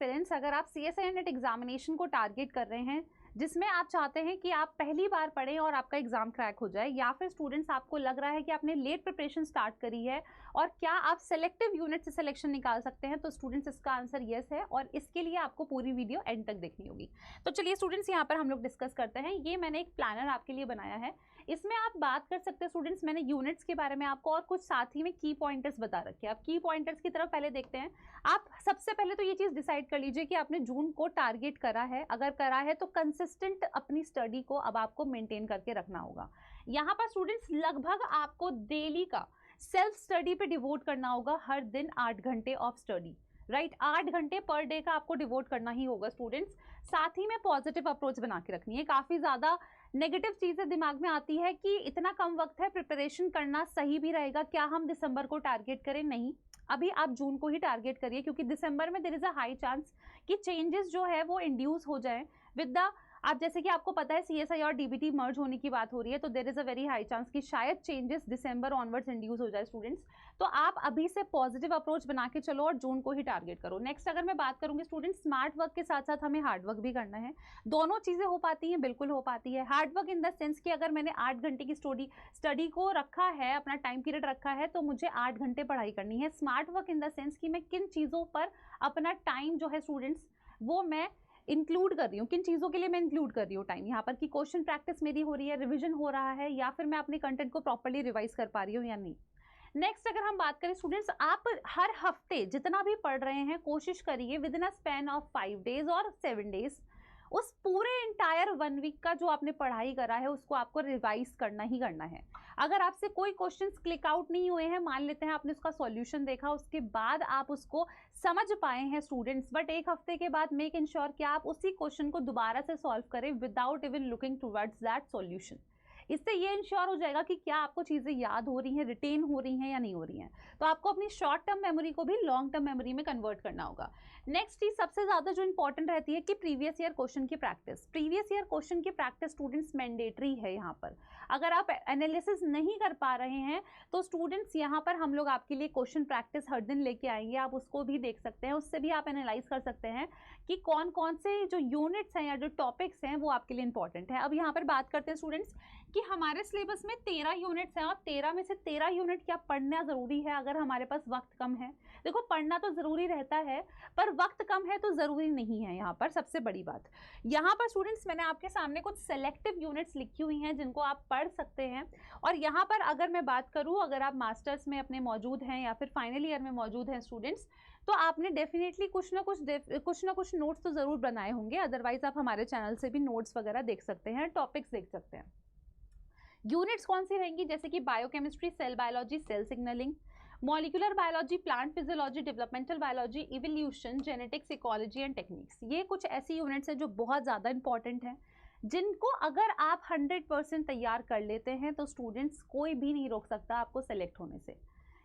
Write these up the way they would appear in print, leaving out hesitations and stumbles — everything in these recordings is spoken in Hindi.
एस्पिरेंट्स, अगर आप CSIR नेट एग्जामिनेशन को टारगेट कर रहे हैं जिसमें आप चाहते हैं कि आप पहली बार पढ़ें और आपका एग्जाम क्रैक हो जाए, या फिर स्टूडेंट्स आपको लग रहा है कि आपने लेट प्रिपरेशन स्टार्ट करी है और क्या आप सेलेक्टिव यूनिट से सिलेक्शन निकाल सकते हैं, तो स्टूडेंट्स इसका आंसर येस है और इसके लिए आपको पूरी वीडियो एंड तक देखनी होगी। तो चलिए स्टूडेंट्स यहाँ पर हम लोग डिस्कस करते हैं। ये मैंने एक प्लानर आपके लिए बनाया है, इसमें आप बात कर सकते हैं स्टूडेंट्स, मैंने यूनिट्स के बारे में आपको और कुछ साथ ही में की पॉइंटर्स बता रखे हैं। आप की पॉइंटर्स की तरफ पहले देखते हैं। आप सबसे पहले तो ये चीज़ डिसाइड कर लीजिए कि आपने जून को टारगेट करा है, अगर करा है तो कंसिस्टेंट अपनी स्टडी को अब आपको मेंटेन करके रखना होगा। यहाँ पर स्टूडेंट्स लगभग आपको डेली का सेल्फ स्टडी पे डिवोट करना होगा, हर दिन 8 घंटे ऑफ स्टडी, राइट 8 घंटे पर डे का आपको डिवोट करना ही होगा स्टूडेंट्स। साथ ही में पॉजिटिव अप्रोच बना के रखनी है। काफ़ी ज़्यादा नेगेटिव चीज़ें दिमाग में आती है कि इतना कम वक्त है, प्रिपरेशन करना सही भी रहेगा, क्या हम दिसंबर को टारगेट करें? नहीं, अभी आप जून को ही टारगेट करिए, क्योंकि दिसंबर में there is a high chance कि चेंजेस जो है वो इंड्यूस हो जाए विद द, आप जैसे कि आपको पता है CSI और DBT मर्ज होने की बात हो रही है, तो there is a very high chance कि शायद चेंजेस दिसंबर ऑनवर्ड्स इंड्यूस हो जाए स्टूडेंट्स। तो आप अभी से पॉजिटिव अप्रोच बना के चलो और जून को ही टारगेट करो। नेक्स्ट अगर मैं बात करूंगी स्टूडेंट्स, स्मार्ट वर्क के साथ साथ हमें हार्ड वर्क भी करना है। दोनों चीज़ें हो पाती हैं, बिल्कुल हो पाती है। Hard work in the sense कि अगर मैंने 8 घंटे की स्टडी को रखा है, अपना टाइम पीरियड रखा है, तो मुझे 8 घंटे पढ़ाई करनी है। Smart work in the sense कि मैं किन चीज़ों पर अपना टाइम जो है स्टूडेंट्स वो मैं इंक्लूड कर रही हूँ, किन चीज़ों के लिए मैं इंक्लूड कर रही हूँ टाइम यहाँ पर, कि क्वेश्चन प्रैक्टिस मेरी हो रही है, रिवीजन हो रहा है, या फिर मैं अपने कंटेंट को प्रॉपर्ली रिवाइज कर पा रही हूँ या नहीं। नेक्स्ट अगर हम बात करें स्टूडेंट्स, आप हर हफ्ते जितना भी पढ़ रहे हैं कोशिश करिए with in a span of 5 days और 7 डेज उस पूरे इंटायर 1 वीक का जो आपने पढ़ाई करा है उसको आपको रिवाइज करना ही करना है। अगर आपसे कोई क्वेश्चंस क्लिक आउट नहीं हुए हैं, मान लेते हैं आपने उसका सॉल्यूशन देखा, उसके बाद आप उसको समझ पाए हैं स्टूडेंट्स, बट एक हफ्ते के बाद मेक इंश्योर कि आप उसी क्वेश्चन को दोबारा से सॉल्व करें without even looking towards that solution. इससे ये इंश्योर हो जाएगा कि क्या आपको चीज़ें याद हो रही हैं, रिटेन हो रही हैं या नहीं हो रही हैं। तो आपको अपनी शॉर्ट टर्म मेमोरी को भी लॉन्ग टर्म मेमोरी में कन्वर्ट करना होगा। नेक्स्ट चीज सबसे ज़्यादा जो इंपॉर्टेंट रहती है कि प्रीवियस ईयर क्वेश्चन की प्रैक्टिस। प्रीवियस ईयर क्वेश्चन की प्रैक्टिस स्टूडेंट्स मैंडेटरी है यहाँ पर। अगर आप एनालिसिस नहीं कर पा रहे हैं तो स्टूडेंट्स यहाँ पर हम लोग आपके लिए क्वेश्चन प्रैक्टिस हर दिन लेके आएंगे, आप उसको भी देख सकते हैं, उससे भी आप एनालाइज कर सकते हैं कि कौन कौन से जो यूनिट्स हैं या जो टॉपिक्स हैं वो आपके लिए इंपॉर्टेंट है। अब यहाँ पर बात करते हैं स्टूडेंट्स कि हमारे सिलेबस में 13 यूनिट्स हैं और 13 में से 13 यूनिट क्या पढ़ना ज़रूरी है अगर हमारे पास वक्त कम है? देखो पढ़ना तो ज़रूरी रहता है पर वक्त कम है तो ज़रूरी नहीं है। यहाँ पर सबसे बड़ी बात, यहाँ पर स्टूडेंट्स मैंने आपके सामने कुछ सेलेक्टिव यूनिट्स लिखी हुई हैं जिनको आप पढ़ सकते हैं। और यहाँ पर अगर मैं बात करूँ, अगर आप मास्टर्स में अपने मौजूद हैं या फिर फाइनल ईयर में मौजूद हैं स्टूडेंट्स, तो आपने डेफिनेटली कुछ ना कुछ नोट्स तो ज़रूर बनाए होंगे, अदरवाइज आप हमारे चैनल से भी नोट्स वगैरह देख सकते हैं, टॉपिक्स देख सकते हैं। यूनिट्स कौन सी रहेंगी? जैसे कि biochemistry, cell biology, cell signalling, molecular biology, plant physiology, developmental biology, evolution, genetics, ecology and techniques. ये कुछ ऐसी यूनिट्स हैं जो बहुत ज़्यादा इंपॉर्टेंट हैं, जिनको अगर आप 100% तैयार कर लेते हैं तो स्टूडेंट्स कोई भी नहीं रोक सकता आपको सेलेक्ट होने से।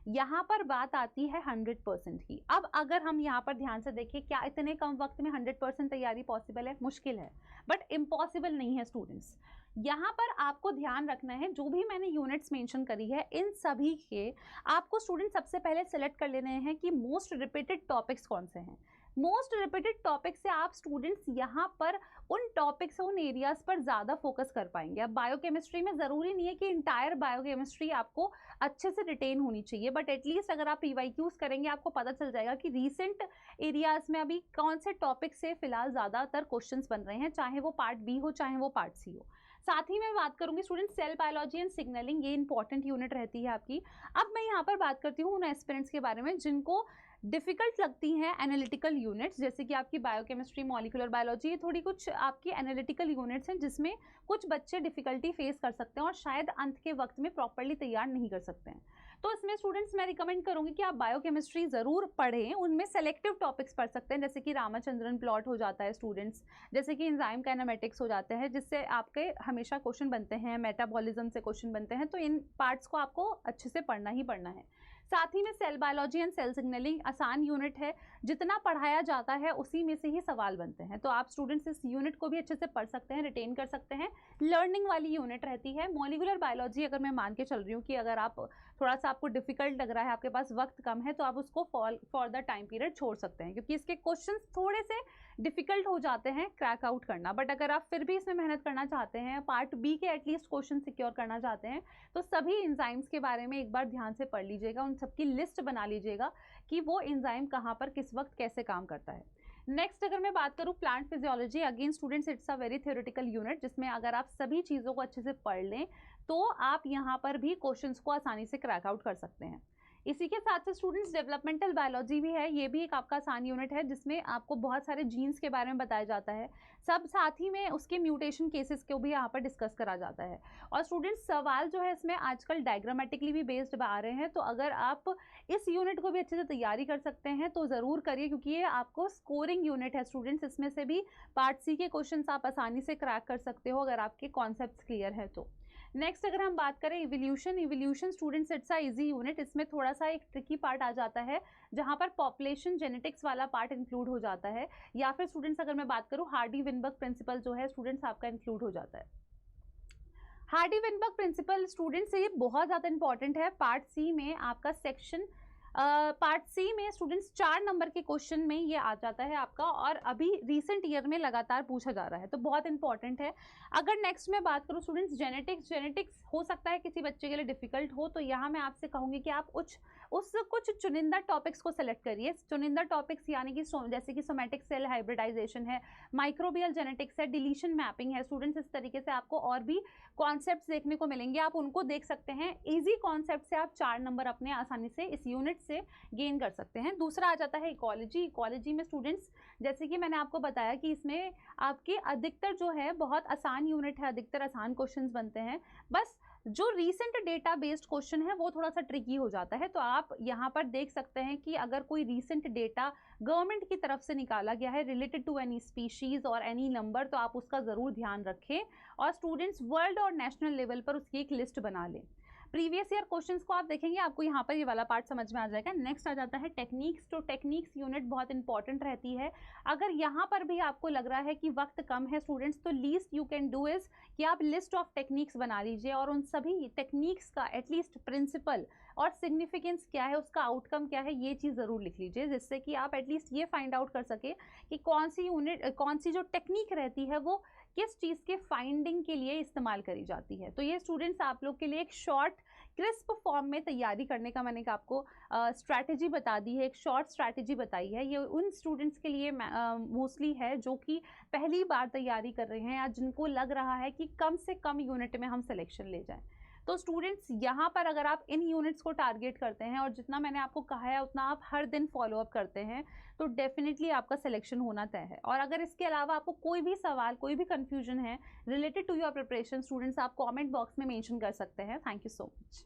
यहाँ पर बात आती है 100% की। अब अगर हम यहाँ पर ध्यान से देखें, क्या इतने कम वक्त में 100% तैयारी पॉसिबल है? मुश्किल है, बट इम्पॉसिबल नहीं है स्टूडेंट्स। यहाँ पर आपको ध्यान रखना है, जो भी मैंने यूनिट्स मेंशन करी है इन सभी के आपको स्टूडेंट सबसे पहले सेलेक्ट कर लेने हैं कि मोस्ट रिपीटेड टॉपिक्स कौन से हैं। मोस्ट रिपीटेड टॉपिक से आप स्टूडेंट्स यहाँ पर उन टॉपिक्स उन एरियाज पर ज़्यादा फोकस कर पाएंगे। अब बायोकेमिस्ट्री में ज़रूरी नहीं है कि इंटायर बायोकेमिस्ट्री आपको अच्छे से रिटेन होनी चाहिए, बट एटलीस्ट अगर आप PYQs करेंगे आपको पता चल जाएगा कि रीसेंट एरियाज में अभी कौन से टॉपिक से फिलहाल ज़्यादातर क्वेश्चंस बन रहे हैं, चाहे वो पार्ट बी हो चाहे वो पार्ट सी हो। साथ ही मैं बात करूंगी student cell biology and signalling, ये इंपॉर्टेंट यूनिट रहती है आपकी। अब मैं यहाँ पर बात करती हूँ उन एस्पिरेंट्स के बारे में जिनको डिफ़िकल्ट लगती हैं एनालिटिकल यूनिट्स, जैसे कि आपकी बायोकेमिस्ट्री, मॉलिक्यूलर बायोलॉजी, ये थोड़ी कुछ आपकी एनालिटिकल यूनिट्स हैं जिसमें कुछ बच्चे डिफ़िकल्टी फेस कर सकते हैं और शायद अंत के वक्त में प्रॉपर्ली तैयार नहीं कर सकते हैं। तो इसमें स्टूडेंट्स मैं रिकमेंड करूँगी कि आप बायोकेमिस्ट्री ज़रूर पढ़ें, उनमें सेलेक्टिव टॉपिक्स पढ़ सकते हैं, जैसे कि रामाचंद्रन प्लॉट हो जाता है स्टूडेंट्स, जैसे कि एंजाइम काइनेमेटिक्स हो जाते हैं, जिससे आपके हमेशा क्वेश्चन बनते हैं, मेटाबॉलिज्म से क्वेश्चन बनते हैं, तो इन पार्ट्स को आपको अच्छे से पढ़ना ही पढ़ना है। साथ ही में cell biology and cell signalling आसान यूनिट है, जितना पढ़ाया जाता है उसी में से ही सवाल बनते हैं, तो आप स्टूडेंट्स इस यूनिट को भी अच्छे से पढ़ सकते हैं, रिटेन कर सकते हैं। लर्निंग वाली यूनिट रहती है। मॉलिक्यूलर बायोलॉजी अगर मैं मान के चल रही हूँ कि अगर आप थोड़ा सा आपको डिफिकल्ट लग रहा है, आपके पास वक्त कम है, तो आप उसको फॉर द टाइम पीरियड छोड़ सकते हैं, क्योंकि इसके क्वेश्चन थोड़े से डिफिकल्ट हो जाते हैं क्रैक आउट करना। बट अगर आप फिर भी इसमें मेहनत करना चाहते हैं, पार्ट बी के एटलीस्ट क्वेश्चन सिक्योर करना चाहते हैं, तो सभी एंजाइम्स के बारे में एक बार ध्यान से पढ़ लीजिएगा, उन सबकी लिस्ट बना लीजिएगा कि वो एंजाइम कहाँ पर किस वक्त कैसे काम करता है। नेक्स्ट अगर मैं बात करूँ plant physiology, again students it's a very theoretical unit, जिसमें अगर आप सभी चीज़ों को अच्छे से पढ़ लें तो आप यहाँ पर भी क्वेश्चंस को आसानी से क्रैक आउट कर सकते हैं। इसी के साथ साथ स्टूडेंट्स डेवलपमेंटल बायोलॉजी भी है, ये भी एक आपका आसान यूनिट है, जिसमें आपको बहुत सारे जीन्स के बारे में बताया जाता है, सब साथ ही में उसके म्यूटेशन केसेस को भी यहाँ पर डिस्कस करा जाता है। और स्टूडेंट्स सवाल जो है इसमें आजकल डायग्रामेटिकली भी बेस्ड आ रहे हैं, तो अगर आप इस यूनिट को भी अच्छे से तैयारी कर सकते हैं तो ज़रूर करिए, क्योंकि ये आपको स्कोरिंग यूनिट है स्टूडेंट्स। इसमें से भी पार्ट सी के क्वेश्चन आप आसानी से क्रैक कर सकते हो अगर आपके कॉन्सेप्ट क्लियर है तो। नेक्स्ट अगर हम बात करें evolution students it's a easy unit, इसमें थोड़ा सा एक ट्रिकी पार्ट आ जाता है जहां पर पॉपुलेशन जेनेटिक्स वाला पार्ट इंक्लूड हो जाता है, या फिर स्टूडेंट्स अगर मैं बात करूं हार्डी-विनबर्ग प्रिंसिपल जो है स्टूडेंट्स आपका इंक्लूड हो जाता है। हार्डी-विनबर्ग प्रिंसिपल स्टूडेंट्स ये बहुत ज़्यादा इंपॉर्टेंट है, पार्ट सी में आपका सेक्शन पार्ट सी में स्टूडेंट्स 4 नंबर के क्वेश्चन में ये आ जाता है आपका, और अभी रिसेंट ईयर में लगातार पूछा जा रहा है, तो बहुत इंपॉर्टेंट है। अगर नेक्स्ट में बात करूँ स्टूडेंट्स जेनेटिक्स हो सकता है किसी बच्चे के लिए डिफिकल्ट हो, तो यहाँ मैं आपसे कहूँगी कि आप कुछ चुनिंदा टॉपिक्स को सेलेक्ट करिए। चुनिंदा टॉपिक्स यानी कि जैसे कि सोमेटिक सेल हाइब्रिडाइजेशन है, माइक्रोबियल जेनेटिक्स है, डिलीशन मैपिंग है। स्टूडेंट्स इस तरीके से आपको और भी कॉन्सेप्ट्स देखने को मिलेंगे, आप उनको देख सकते हैं। इजी कॉन्सेप्ट से आप 4 नंबर अपने आसानी से इस यूनिट से गेन कर सकते हैं। दूसरा आ जाता है इकोलॉजी में स्टूडेंट्स, जैसे कि मैंने आपको बताया कि इसमें आपके अधिकतर जो है बहुत आसान यूनिट है, अधिकतर आसान क्वेश्चंस बनते हैं, बस जो रीसेंट डेटा बेस्ड क्वेश्चन है वो थोड़ा सा ट्रिकी हो जाता है। तो आप यहाँ पर देख सकते हैं कि अगर कोई रीसेंट डेटा गवर्नमेंट की तरफ से निकाला गया है रिलेटेड टू एनी स्पीशीज और एनी नंबर, तो आप उसका ज़रूर ध्यान रखें, और स्टूडेंट्स वर्ल्ड और नेशनल लेवल पर उसकी एक लिस्ट बना लें। प्रीवियस ईयर क्वेश्चंस को आप देखेंगे, आपको यहाँ पर ये वाला पार्ट समझ में आ जाएगा। नेक्स्ट आ जाता है टेक्निक्स, तो टेक्निक्स यूनिट बहुत इंपॉर्टेंट रहती है। अगर यहाँ पर भी आपको लग रहा है कि वक्त कम है स्टूडेंट्स, तो least you can do is कि आप लिस्ट ऑफ टेक्निक्स बना लीजिए, और उन सभी टेक्निक्स का एटलीस्ट प्रिंसिपल और सिग्निफिकेंस क्या है, उसका आउटकम क्या है, ये चीज़ ज़रूर लिख लीजिए, जिससे कि आप एटलीस्ट ये फाइंड आउट कर सके कि कौन सी जो टेक्निक रहती है वो किस चीज़ के फाइंडिंग के लिए इस्तेमाल करी जाती है। तो ये स्टूडेंट्स आप लोग के लिए एक शॉर्ट क्रिस्प फॉर्म में तैयारी करने का मैंने आपको स्ट्रैटेजी बता दी है, एक शॉर्ट स्ट्रैटेजी बताई है। ये उन स्टूडेंट्स के लिए मोस्टली है जो कि पहली बार तैयारी कर रहे हैं, या जिनको लग रहा है कि कम से कम यूनिट में हम सिलेक्शन ले जाएं। तो स्टूडेंट्स यहाँ पर अगर आप इन यूनिट्स को टारगेट करते हैं और जितना मैंने आपको कहा है उतना आप हर दिन फॉलो अप करते हैं, तो डेफिनेटली आपका सिलेक्शन होना तय है। और अगर इसके अलावा आपको कोई भी सवाल, कोई भी कंफ्यूजन है related to your preparation, students आप कमेंट बॉक्स में मेंशन कर सकते हैं। Thank you so much.